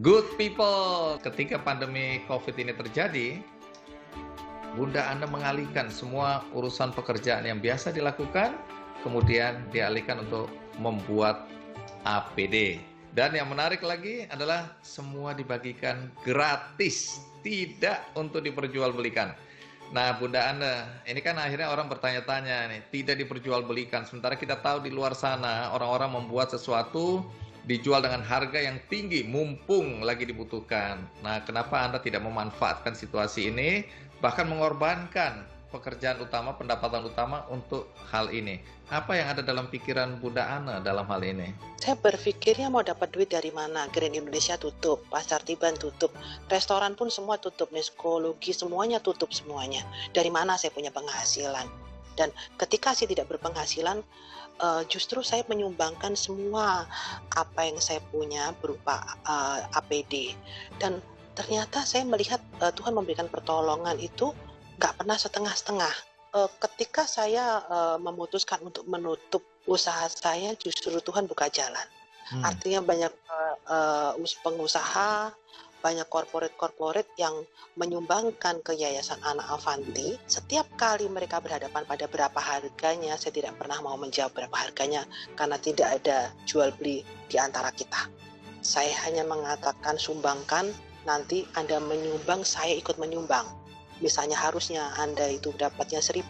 Good people, ketika pandemi COVID ini terjadi, Bunda Ana mengalihkan semua urusan pekerjaan yang biasa dilakukan, kemudian dialihkan untuk membuat APD. Dan yang menarik lagi adalah semua dibagikan gratis, tidak untuk diperjualbelikan. Nah, Bunda Ana, ini kan akhirnya orang bertanya-tanya nih, tidak diperjualbelikan. Sementara kita tahu di luar sana orang-orang membuat sesuatu dijual dengan harga yang tinggi, mumpung lagi dibutuhkan. Nah, kenapa Anda tidak memanfaatkan situasi ini, bahkan mengorbankan pekerjaan utama, pendapatan utama untuk hal ini? Apa yang ada dalam pikiran Bunda Ana dalam hal ini? Saya berpikirnya mau dapat duit dari mana? Grand Indonesia tutup, Pasar Tiban tutup, restoran pun semua tutup, psikologi semuanya tutup semuanya. Dari mana saya punya penghasilan? Dan ketika saya tidak berpenghasilan, justru saya menyumbangkan semua apa yang saya punya berupa APD. Dan ternyata saya melihat Tuhan memberikan pertolongan itu nggak pernah setengah-setengah. Ketika saya memutuskan untuk menutup usaha saya, justru Tuhan buka jalan. Artinya banyak pengusaha, banyak korporat yang menyumbangkan ke Yayasan Anak Avanti. Setiap kali mereka berhadapan pada berapa harganya, saya tidak pernah mau menjawab berapa harganya karena tidak ada jual beli di antara kita. Saya hanya mengatakan sumbangkan, nanti Anda menyumbang, saya ikut menyumbang. Misalnya harusnya Anda itu dapatnya 1.000,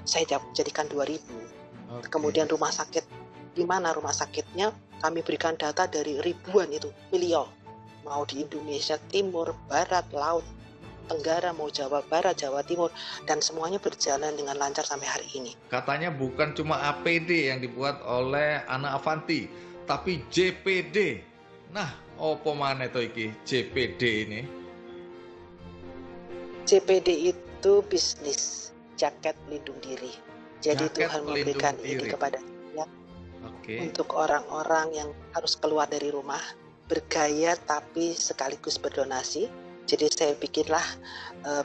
saya jadikan 2.000. Okay. Kemudian rumah sakit, di mana rumah sakitnya, kami berikan data dari ribuan itu, miliar. Mau di Indonesia Timur, Barat, Laut, Tenggara, mau Jawa Barat, Jawa Timur, dan semuanya berjalan dengan lancar sampai hari ini. Katanya bukan cuma APD yang dibuat oleh Anak Avanti, tapi JPD. Nah, opo maneh to iki JPD ini? JPD itu bisnis, jaket pelindung diri. Jadi jaket Tuhan memberikan ini kepada saya untuk orang-orang yang harus keluar dari rumah, bergaya tapi sekaligus berdonasi. Jadi saya bikinlah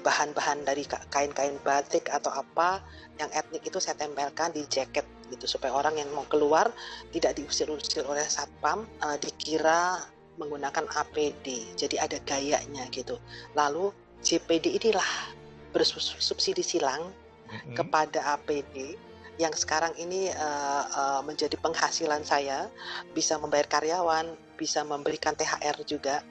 bahan-bahan dari kain-kain batik atau apa yang etnik itu saya tempelkan di jaket gitu, supaya orang yang mau keluar tidak diusir-usir oleh satpam, dikira menggunakan APD. Jadi ada gayanya gitu. Lalu JPD inilah bersubsidi silang kepada APD yang sekarang ini menjadi penghasilan saya, bisa membayar karyawan, bisa memberikan THR juga,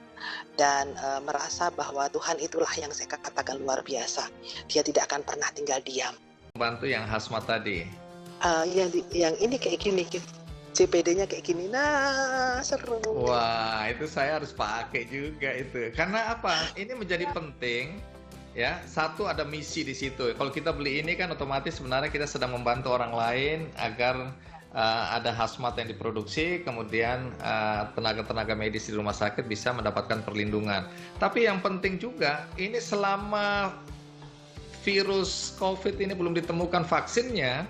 dan merasa bahwa Tuhan itulah yang saya katakan luar biasa. Dia tidak akan pernah tinggal diam. Bantu yang hazmat tadi. Yang ini kayak gini, JPD-nya kayak gini. Nah, seru. Wah, itu saya harus pakai juga itu. Karena apa? Ini menjadi penting. Ya, satu ada misi di situ. Kalau kita beli ini kan otomatis sebenarnya kita sedang membantu orang lain agar ada hazmat yang diproduksi, kemudian tenaga-tenaga medis di rumah sakit bisa mendapatkan perlindungan. Tapi yang penting juga, ini selama virus COVID ini belum ditemukan vaksinnya,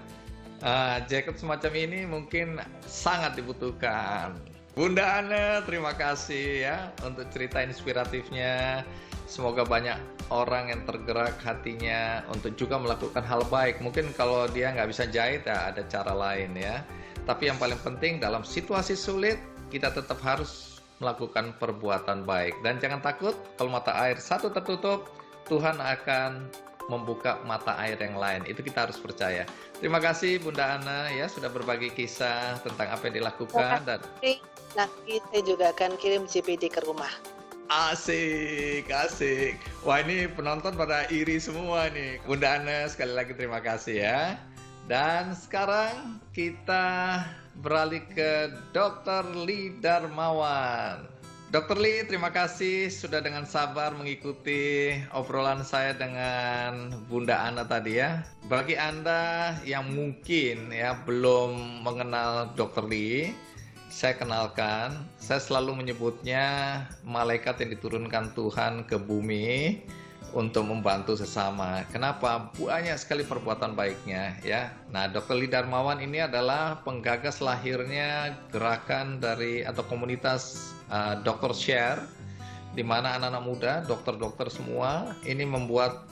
jaket semacam ini mungkin sangat dibutuhkan. Bunda Ana, terima kasih ya untuk cerita inspiratifnya. Semoga banyak orang yang tergerak hatinya untuk juga melakukan hal baik. Mungkin kalau dia nggak bisa jahit, ya ada cara lain ya. Tapi yang paling penting dalam situasi sulit, kita tetap harus melakukan perbuatan baik. Dan jangan takut, kalau mata air satu tertutup, Tuhan akan membuka mata air yang lain. Itu kita harus percaya. Terima kasih Bunda Ana ya sudah berbagi kisah tentang apa yang dilakukan. Dan nanti saya juga akan kirim JPD ke rumah. Asik, asik. Wah, ini penonton pada iri semua nih. Bunda Ana, sekali lagi terima kasih ya. Dan sekarang kita beralih ke Dr. Lee Darmawan. Dr. Lee, terima kasih sudah dengan sabar mengikuti obrolan saya dengan Bunda Ana tadi ya. Bagi Anda yang mungkin ya belum mengenal Dr. Lee, saya kenalkan, saya selalu menyebutnya malaikat yang diturunkan Tuhan ke bumi untuk membantu sesama. Kenapa? Banyak sekali perbuatan baiknya ya. Nah, Dr. Lee Darmawan ini adalah penggagas lahirnya gerakan dari atau komunitas Dr. Share, di mana anak-anak muda, dokter-dokter semua ini membuat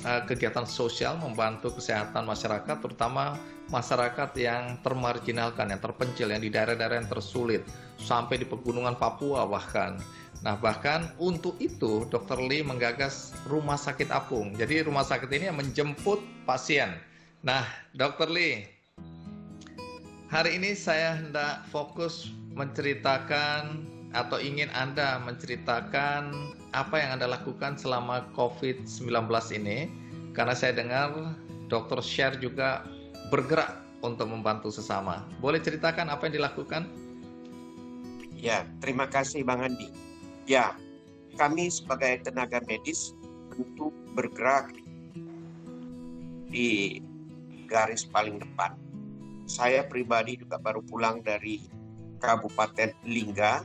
kegiatan sosial membantu kesehatan masyarakat, terutama masyarakat yang termarginalkan, yang terpencil, yang di daerah-daerah yang tersulit, sampai di pegunungan Papua bahkan. Nah, bahkan untuk itu Dr. Lee menggagas rumah sakit apung. Jadi rumah sakit ini yang menjemput pasien. Nah, Dr. Lee, hari ini saya hendak fokus menceritakan atau ingin Anda menceritakan apa yang Anda lakukan selama COVID-19 ini. Karena saya dengar Dr. Share juga bergerak untuk membantu sesama. Boleh ceritakan apa yang dilakukan? Ya, terima kasih Bang Andi. Ya, kami sebagai tenaga medis tentu bergerak di garis paling depan. Saya pribadi juga baru pulang dari Kabupaten Lingga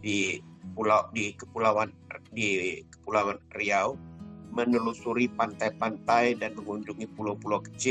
di Kepulauan Riau, menelusuri pantai-pantai dan mengunjungi pulau-pulau kecil